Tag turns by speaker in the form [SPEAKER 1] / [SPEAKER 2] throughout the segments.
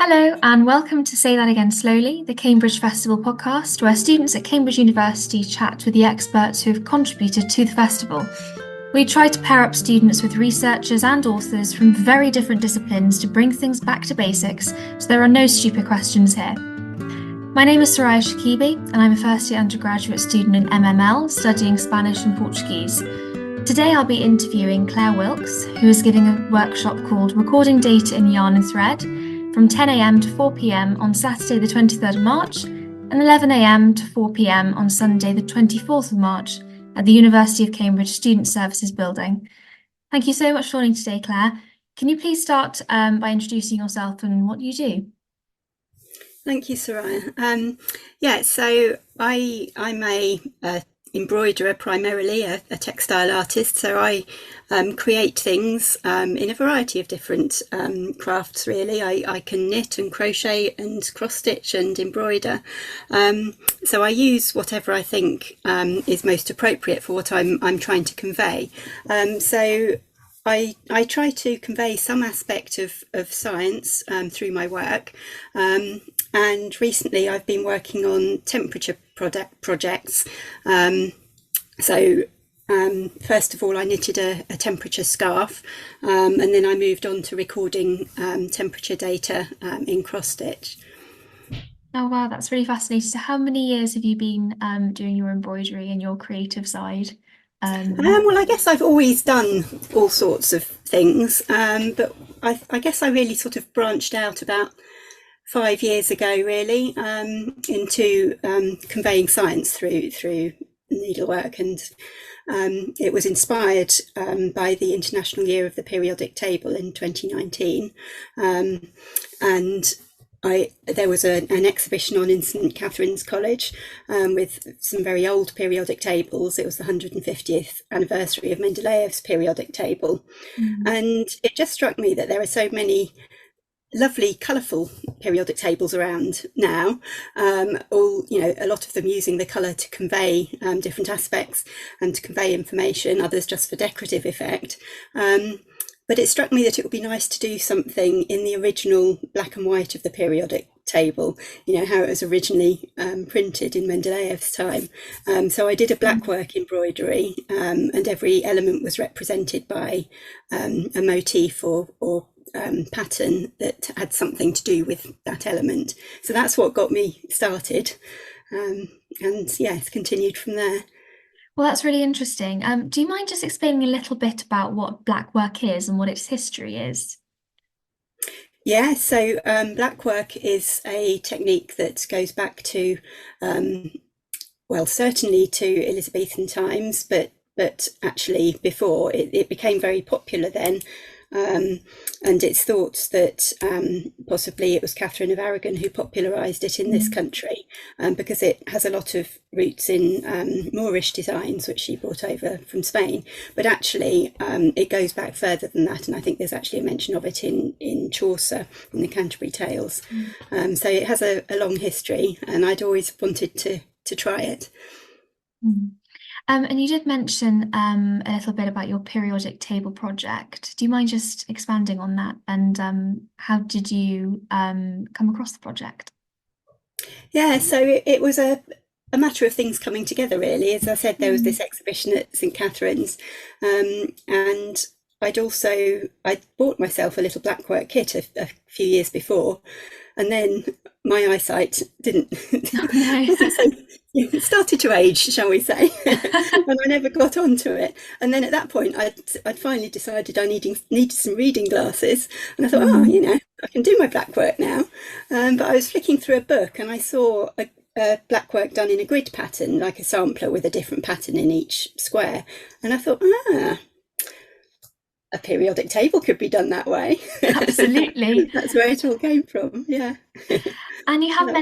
[SPEAKER 1] Hello, and welcome to Say That Again Slowly, the Cambridge Festival podcast, where students at Cambridge University chat with the experts who have contributed to the festival. We try to pair up students with researchers and authors from very different disciplines to bring things back to basics, so there are no stupid questions here. My name is Soraya Shakibi, and I'm a first-year undergraduate student in MML, studying Spanish and Portuguese. Today I'll be interviewing Clare Wilkes, who is giving a workshop called Recording Data in Yarn and Thread, from 10 a.m. to 4 p.m. on Saturday the 23rd of March and 11 a.m. to 4 p.m. on Sunday the 24th of March at the University of Cambridge Student Services Building. Thank you so much for joining today, Clare. Can you please start by introducing yourself and what you do?
[SPEAKER 2] Thank you, Soraya. So I'm a embroiderer primarily, a textile artist. So I create things in a variety of different crafts, really. I can knit and crochet and cross stitch and embroider. So I use whatever I think is most appropriate for what I'm trying to convey. I try to convey some aspect of science through my work. And recently I've been working on temperature projects. First of all, I knitted a temperature scarf, and then I moved on to recording temperature data in cross stitch.
[SPEAKER 1] Oh wow, that's really fascinating. So how many years have you been doing your embroidery and your creative side?
[SPEAKER 2] Well, I guess I've always done all sorts of things, but I guess I really sort of branched out about 5 years ago, really, into conveying science through needlework, and it was inspired by the International Year of the Periodic Table in 2019, and there was an exhibition on in St Catherine's College with some very old periodic tables. It was the 150th anniversary of Mendeleev's periodic table, and it just struck me that there are so many lovely colourful periodic tables around now, a lot of them using the colour to convey different aspects and to convey information, others just for decorative effect. But it struck me that it would be nice to do something in the original black and white of the periodic table, how it was originally printed in Mendeleev's time. So I did a blackwork embroidery, and every element was represented by a motif or pattern that had something to do with that element. So that's what got me started, and it's continued from there.
[SPEAKER 1] Well, that's really interesting. Do you mind just explaining a little bit about what blackwork is and what its history is?
[SPEAKER 2] Yeah, so blackwork is a technique that goes back to, certainly to Elizabethan times, but actually before it became very popular then. And it's thought that possibly it was Catherine of Aragon who popularised it in this country, because it has a lot of roots in Moorish designs, which she brought over from Spain. But actually, it goes back further than that, and I think there's actually a mention of it in Chaucer, in the Canterbury Tales. So it has a long history, and I'd always wanted to try it.
[SPEAKER 1] And you did mention a little bit about your periodic table project. Do you mind just expanding on that? And how did you come across the project?
[SPEAKER 2] Yeah, so it was a matter of things coming together, really. As I said, there was this exhibition at St Catherine's, and I'd bought myself a little blackwork kit a few years before, and then my eyesight didn't it started to age, shall we say, and I never got onto it. And then at that point I'd finally decided I needed some reading glasses, and I thought, I can do my blackwork now. But I was flicking through a book and I saw a blackwork done in a grid pattern, like a sampler with a different pattern in each square, and I thought, a periodic table could be done that way.
[SPEAKER 1] Absolutely.
[SPEAKER 2] That's where it all came from. Yeah.
[SPEAKER 1] And you have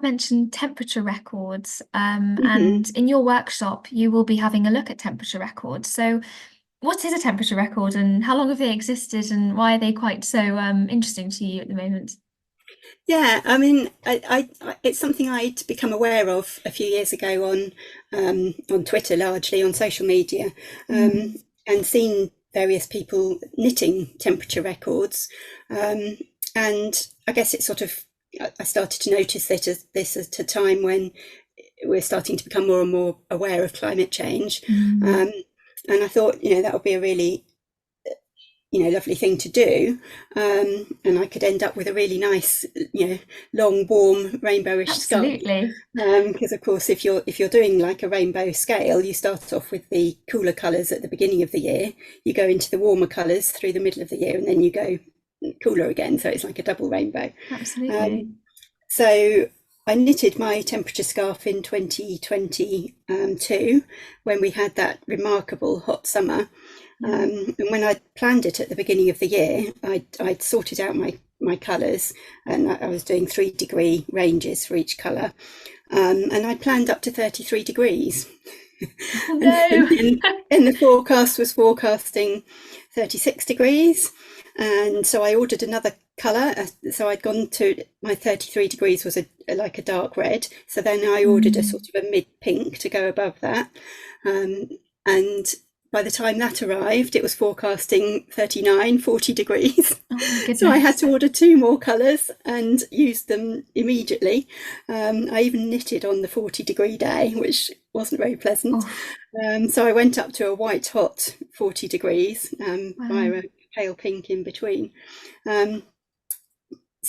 [SPEAKER 1] mentioned temperature records, and in your workshop you will be having a look at temperature records. So what is a temperature record, and how long have they existed, and why are they quite so interesting to you at the moment?
[SPEAKER 2] Yeah, I mean, I it's something I'd become aware of a few years ago on Twitter, largely on social media, and seen various people knitting temperature records. and I guess it's sort of, I started to notice this at a time when we're starting to become more and more aware of climate change. And I thought, that would be a really, lovely thing to do. And I could end up with a really nice, long, warm, rainbowish scarf.
[SPEAKER 1] Absolutely.
[SPEAKER 2] Because of course, if you're doing like a rainbow scale, you start off with the cooler colours at the beginning of the year, you go into the warmer colours through the middle of the year, and then you go cooler again. So it's like a double rainbow.
[SPEAKER 1] Absolutely.
[SPEAKER 2] So I knitted my temperature scarf in 2022 when we had that remarkable hot summer. And when I planned it at the beginning of the year, I'd sorted out my colours, and I was doing 3-degree ranges for each colour. And I planned up to 33 degrees.
[SPEAKER 1] Oh, no.
[SPEAKER 2] and the forecast was forecasting 36 degrees. And so I ordered another colour. So I'd gone to, my 33 degrees was like a dark red. So then I ordered a sort of a mid pink to go above that. And by the time that arrived, it was forecasting 39, 40 degrees.
[SPEAKER 1] Oh, my goodness.
[SPEAKER 2] So I had to order 2 more colours and use them immediately. I even knitted on the 40-degree day, which wasn't very pleasant. So I went up to a white hot 40 degrees via a pale pink in between. So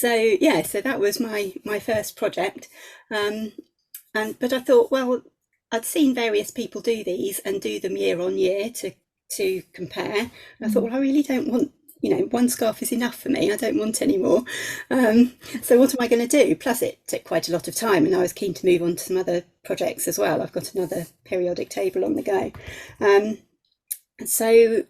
[SPEAKER 2] that was my first project. But I thought, well, I'd seen various people do these and do them year on year to compare. And I thought, well, I really don't want, one scarf is enough for me. I don't want any more. So what am I going to do? Plus, it took quite a lot of time, and I was keen to move on to some other projects as well. I've got another periodic table on the go. So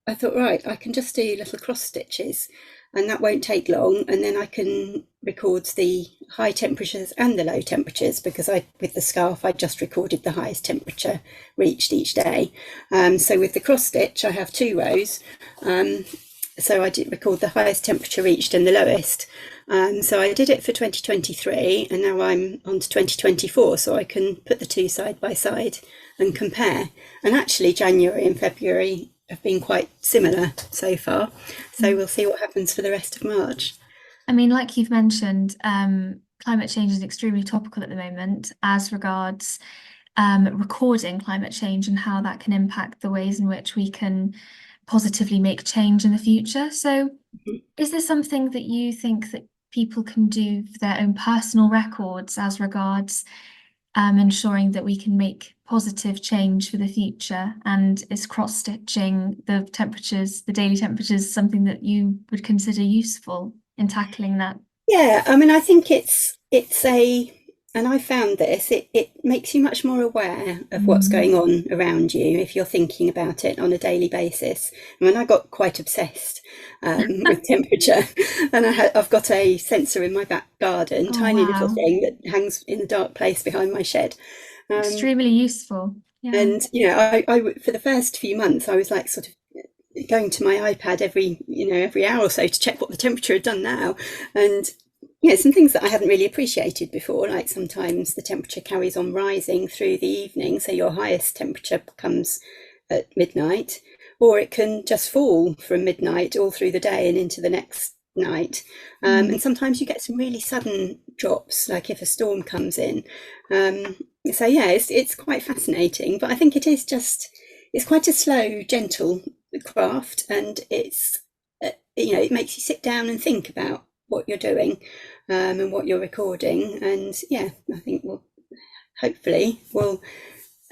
[SPEAKER 2] I thought, right, I can just do little cross stitches, and that won't take long, and then I can record the high temperatures and the low temperatures, because with the scarf I just recorded the highest temperature reached each day. So with the cross stitch I have 2 rows, so I did record the highest temperature reached and the lowest. So I did it for 2023, and now I'm on to 2024, so I can put the 2 side by side and compare. And actually January and February have been quite similar so far, so we'll see what happens for the rest of March.
[SPEAKER 1] I mean, like you've mentioned, climate change is extremely topical at the moment as regards recording climate change and how that can impact the ways in which we can positively make change in the future. So is there something that you think that people can do for their own personal records as regards ensuring that we can make positive change for the future? And is cross-stitching the temperatures, the daily temperatures, something that you would consider useful in tackling that?
[SPEAKER 2] Yeah, I mean, I think it's and I found this, it makes you much more aware of what's going on around you if you're thinking about it on a daily basis. I mean, I got quite obsessed with temperature, and I've got a sensor in my back garden, tiny little thing that hangs in a dark place behind my shed.
[SPEAKER 1] Extremely useful. Yeah.
[SPEAKER 2] And I for the first few months I was like sort of going to my iPad every hour or so to check what the temperature had done now, and some things that I hadn't really appreciated before, like sometimes the temperature carries on rising through the evening, so your highest temperature comes at midnight, or it can just fall from midnight all through the day and into the next night. And sometimes you get some really sudden drops, like if a storm comes in. So it's quite fascinating, but I think it's quite a slow, gentle craft, and it's it makes you sit down and think about what you're doing and what you're recording, and I think hopefully will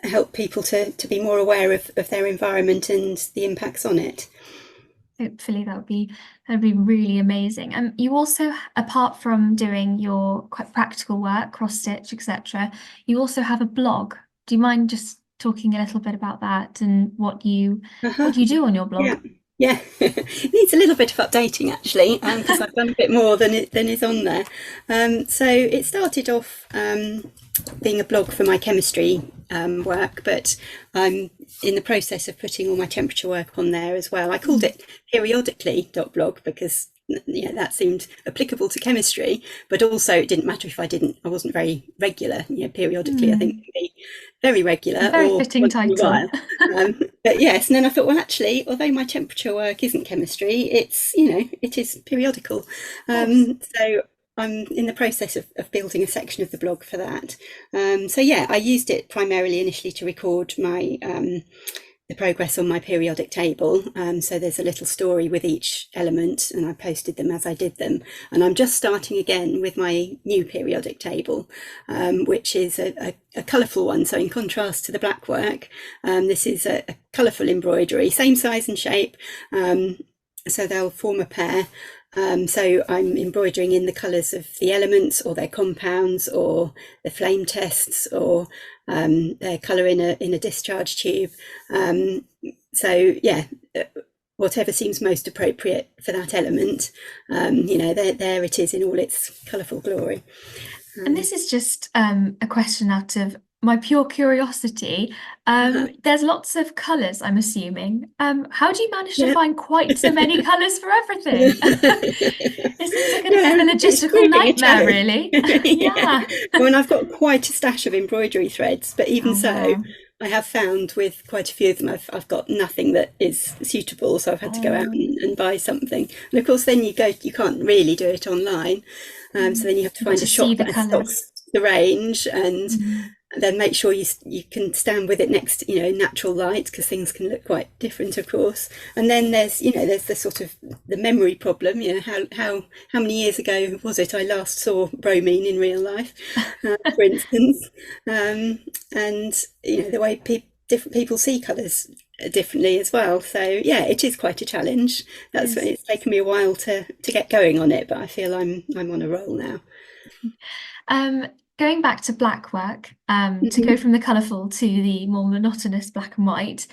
[SPEAKER 2] help people to be more aware of their environment and the impacts on it.
[SPEAKER 1] Hopefully that'd be really amazing. And you also, apart from doing your quite practical work, cross stitch, etc., you also have a blog. Do you mind just talking a little bit about that and what you do on your blog?
[SPEAKER 2] Yeah, it needs a little bit of updating actually, because I've done a bit more than is on there. So it started off being a blog for my chemistry work, but I'm in the process of putting all my temperature work on there as well. I called it periodically.blog because that seemed applicable to chemistry, but also it didn't matter if I wasn't very regular. Periodically I think can be very regular,
[SPEAKER 1] very fitting title.
[SPEAKER 2] But yes, and then I thought, well, actually, although my temperature work isn't chemistry, it's, it is periodical.
[SPEAKER 1] Course.
[SPEAKER 2] So I'm in the process of building a section of the blog for that. So yeah, I used it primarily initially to record my the progress on my periodic table. So there's a little story with each element, and I posted them as I did them. And I'm just starting again with my new periodic table, which is a colourful one. So in contrast to the black work, this is a colourful embroidery, same size and shape. So they'll form a pair. So I'm embroidering in the colours of the elements or their compounds or the flame tests or their colour in a discharge tube. So yeah, whatever seems most appropriate for that element, there it is in all its colourful glory.
[SPEAKER 1] And this is just a question out of my pure curiosity. There's lots of colours, I'm assuming. How do you manage to
[SPEAKER 2] Yeah.
[SPEAKER 1] find quite so many colours for everything? It seems like a bit of a
[SPEAKER 2] It's
[SPEAKER 1] logistical
[SPEAKER 2] proving a
[SPEAKER 1] nightmare,
[SPEAKER 2] challenge.
[SPEAKER 1] really.
[SPEAKER 2] Yeah.
[SPEAKER 1] Yeah.
[SPEAKER 2] Well, and I've got quite a stash of embroidery threads, but even
[SPEAKER 1] Oh,
[SPEAKER 2] so,
[SPEAKER 1] wow.
[SPEAKER 2] I have found with quite a few of them, I've got nothing that is suitable, so I've had to go out
[SPEAKER 1] Oh,
[SPEAKER 2] and buy something. And of course, then you can't really do it online. So then you have to
[SPEAKER 1] you've got
[SPEAKER 2] find
[SPEAKER 1] to
[SPEAKER 2] a
[SPEAKER 1] see
[SPEAKER 2] shop
[SPEAKER 1] the
[SPEAKER 2] that stocks
[SPEAKER 1] colours.
[SPEAKER 2] the range, and
[SPEAKER 1] Mm,
[SPEAKER 2] then make sure you can stand with it next to, natural light, because things can look quite different, of course. And then there's the sort of the memory problem. How many years ago was it I last saw bromine in real life, for instance, and the way different people see colours differently as well. So yeah, it is quite a challenge.
[SPEAKER 1] it
[SPEAKER 2] That's
[SPEAKER 1] is.
[SPEAKER 2] it's taken me a while to get going on it, but I feel I'm on a roll now.
[SPEAKER 1] Um, Going back to black work, to go
[SPEAKER 2] Mhm.
[SPEAKER 1] from the colourful to the more monotonous black and white,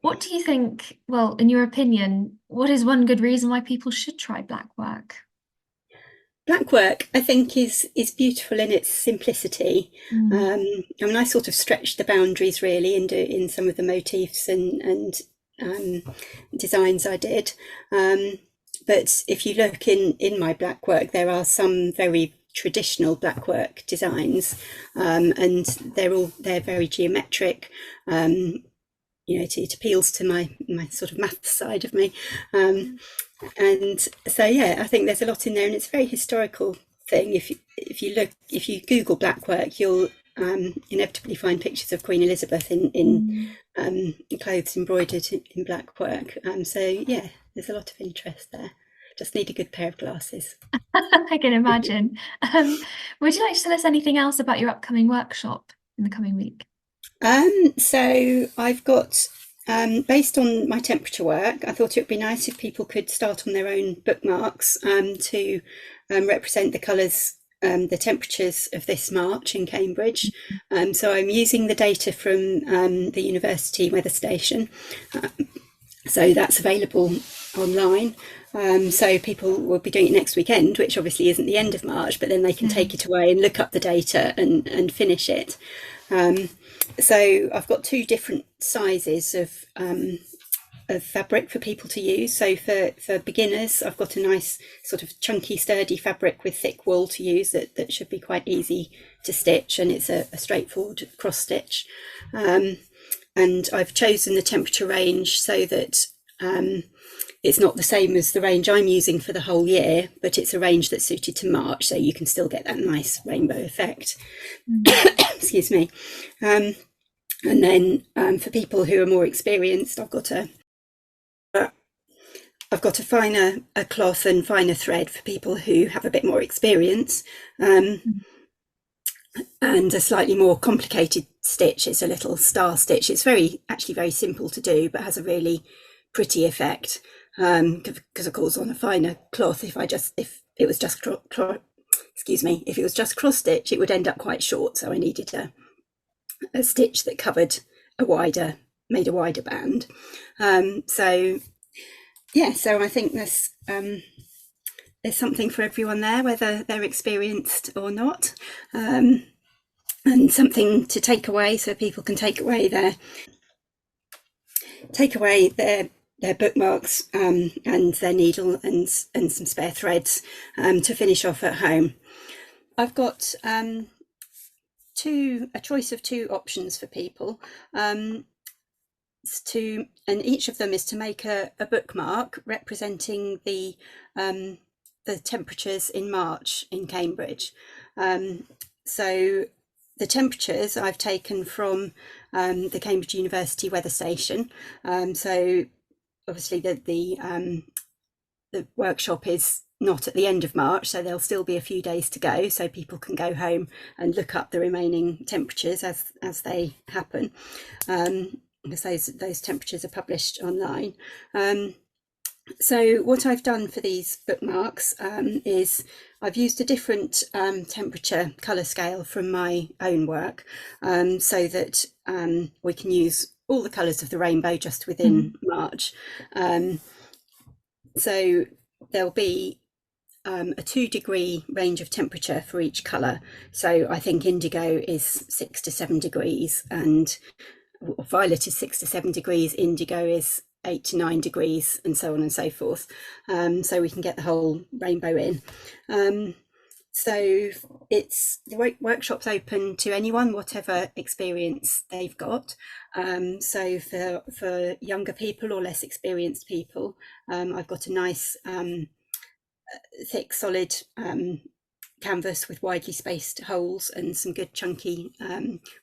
[SPEAKER 1] what do you think, well, in your opinion, what is one good reason why people should try black work?
[SPEAKER 2] Black work, I think, is beautiful in its simplicity.
[SPEAKER 1] Mm,
[SPEAKER 2] I mean, I sort of stretched the boundaries really in some of the motifs and designs I did. But if you look in my black work, there are some very traditional black work designs, and they're very geometric. It appeals to my sort of math side of me. And so yeah, I think there's a lot in there, and it's a very historical thing. If you Google black work, you'll inevitably find pictures of Queen Elizabeth in
[SPEAKER 1] mm.
[SPEAKER 2] clothes embroidered in black work. So yeah, there's a lot of interest there. Just need a good pair of glasses.
[SPEAKER 1] I can imagine. Um, would you like to tell us anything else about your upcoming workshop in the coming week?
[SPEAKER 2] So I've got, based on my temperature work, I thought it would be nice if people could start on their own bookmarks to represent the colours, the temperatures of this March in Cambridge. So I'm using the data from the university weather station. So that's available online. So people will be doing it next weekend, which obviously isn't the end of March, but then they can
[SPEAKER 1] No.
[SPEAKER 2] take it away and look up the data and finish it. So I've got two different sizes of fabric for people to use. So for beginners, I've got a nice sort of chunky, sturdy fabric with thick wool to use that should be quite easy to stitch, and it's a straightforward cross stitch. And I've chosen the temperature range so that it's not the same as the range I'm using for the whole year, but it's a range that's suited to March, so you can still get that nice rainbow effect.
[SPEAKER 1] Mm.
[SPEAKER 2] Excuse me. And then for people who are more experienced, I've got a finer cloth and finer thread for people who have a bit more experience, and a slightly more complicated stitch. It's a little star stitch. It's actually very simple to do, but has a really pretty effect. Because of course, on a finer cloth, if it was just if it was just cross stitch, it would end up quite short. So I needed a stitch that made a wider band. So yeah, so I think there's something for everyone there, whether they're experienced or not, and something to take away, so people can take away their bookmarks, and their needle and some spare threads to finish off at home. I've got a choice of two options for people. and each of them is to make a bookmark representing the temperatures in March in Cambridge. So the temperatures I've taken from the Cambridge University weather station. So obviously the workshop is not at the end of March, so there'll still be a few days to go, so people can go home and look up the remaining temperatures as they happen, because those temperatures are published online. So what I've done for these bookmarks is I've used a different temperature colour scale from my own work, so that we can use all the colours of the rainbow just within March. So there'll be a 2-degree range of temperature for each colour. So I think indigo is 6 to 7 degrees, and violet is 6 to 7 degrees, indigo is 8 to 9 degrees, and so on and so forth. So we can get the whole rainbow in. So the workshop's open to anyone, whatever experience they've got. So for younger people or less experienced people, I've got a nice thick, solid canvas with widely spaced holes and some good chunky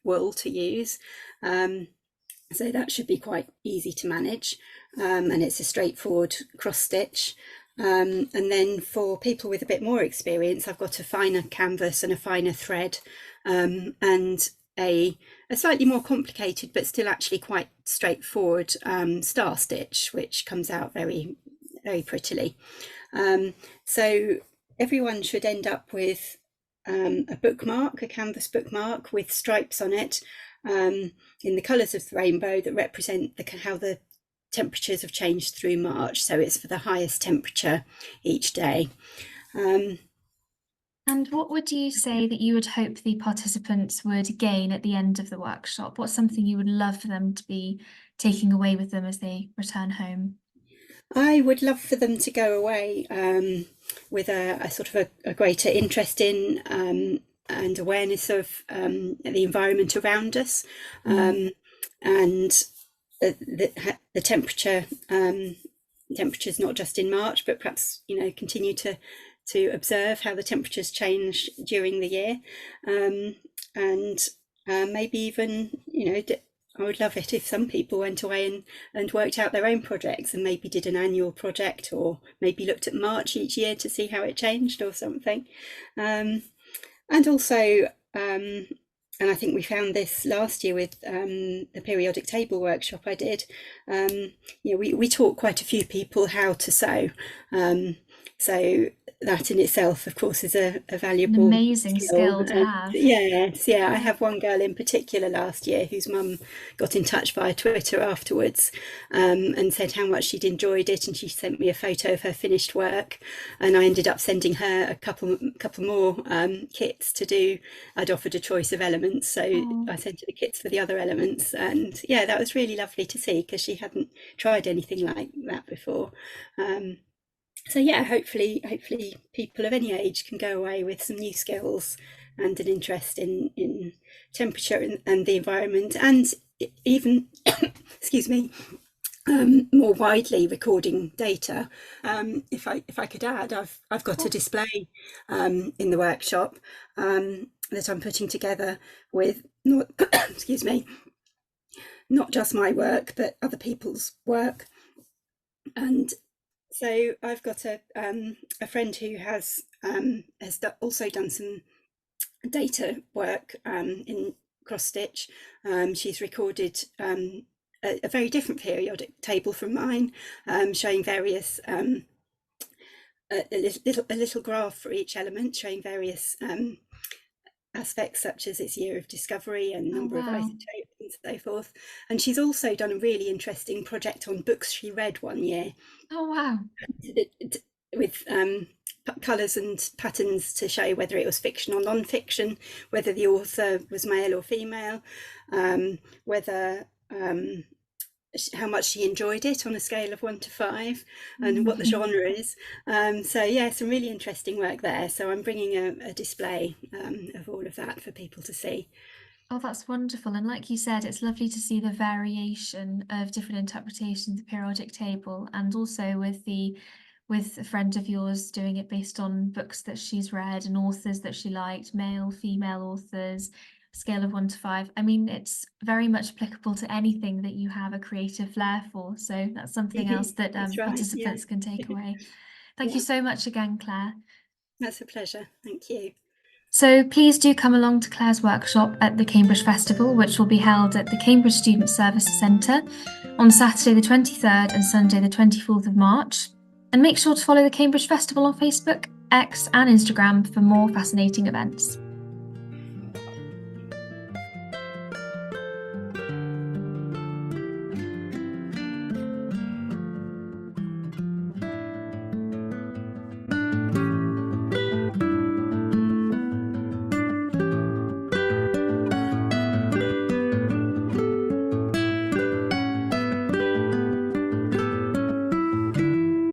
[SPEAKER 2] wool to use. So that should be quite easy to manage, and it's a straightforward cross stitch. And then for people with a bit more experience, I've got a finer canvas and a finer thread, and a slightly more complicated but still actually quite straightforward star stitch, which comes out very, very prettily. So everyone should end up with a bookmark, a canvas bookmark with stripes on it in the colours of the rainbow that represent how the temperatures have changed through March. So it's for the highest temperature each day.
[SPEAKER 1] And what would you say that you would hope the participants would gain at the end of the workshop? What's something you would love for them to be taking away with them as they return home?
[SPEAKER 2] I would love for them to go away with a sort of a greater interest in and awareness of the environment around us, and the temperatures not just in March, but perhaps continue to observe how the temperatures change during the year, and maybe even I would love it if some people went away and worked out their own projects and maybe did an annual project, or maybe looked at March each year to see how it changed or something. And also, and I think we found this last year with the periodic table workshop I did, we taught quite a few people how to sew. So that in itself, of course, is a valuable,
[SPEAKER 1] amazing skill to have.
[SPEAKER 2] Yes, yeah. I have one girl in particular last year whose mum got in touch via Twitter afterwards, and said how much she'd enjoyed it, and she sent me a photo of her finished work, and I ended up sending her a couple more kits to do. I'd offered a choice of elements, so I sent her the kits for the other elements, and yeah, that was really lovely to see because she hadn't tried anything like that before. So yeah, hopefully people of any age can go away with some new skills and an interest in temperature and the environment, and even excuse me, more widely recording data. If I could add, I've got a display in the workshop that I'm putting together with excuse me, not just my work but other people's work. And so I've got a friend who has also done some data work in cross stitch. She's recorded a very different periodic table from mine, showing various a little graph for each element, showing various aspects such as its year of discovery and number of isotopes and so forth. And she's also done a really interesting project on books she read one year.
[SPEAKER 1] Oh wow!
[SPEAKER 2] With colours and patterns to show whether it was fiction or non-fiction, whether the author was male or female, whether how much she enjoyed it on a scale of 1 to 5, and what the genre is. So yeah, some really interesting work there. So I'm bringing a display of all of that for people to see.
[SPEAKER 1] Oh, that's wonderful. And like you said, it's lovely to see the variation of different interpretations of the periodic table, and also with a friend of yours doing it based on books that she's read and authors that she liked, male, female authors, scale of 1 to 5. I mean, it's very much applicable to anything that you have a creative flair for. So that's something else that
[SPEAKER 2] That's right. Yeah.
[SPEAKER 1] participants can take away. Thank you
[SPEAKER 2] Yeah.
[SPEAKER 1] so much again, Claire.
[SPEAKER 2] That's a pleasure. Thank you.
[SPEAKER 1] So please do come along to Claire's workshop at the Cambridge Festival, which will be held at the Cambridge Student Service Centre on Saturday the 23rd and Sunday the 24th of March. And make sure to follow the Cambridge Festival on Facebook, X and Instagram for more fascinating events.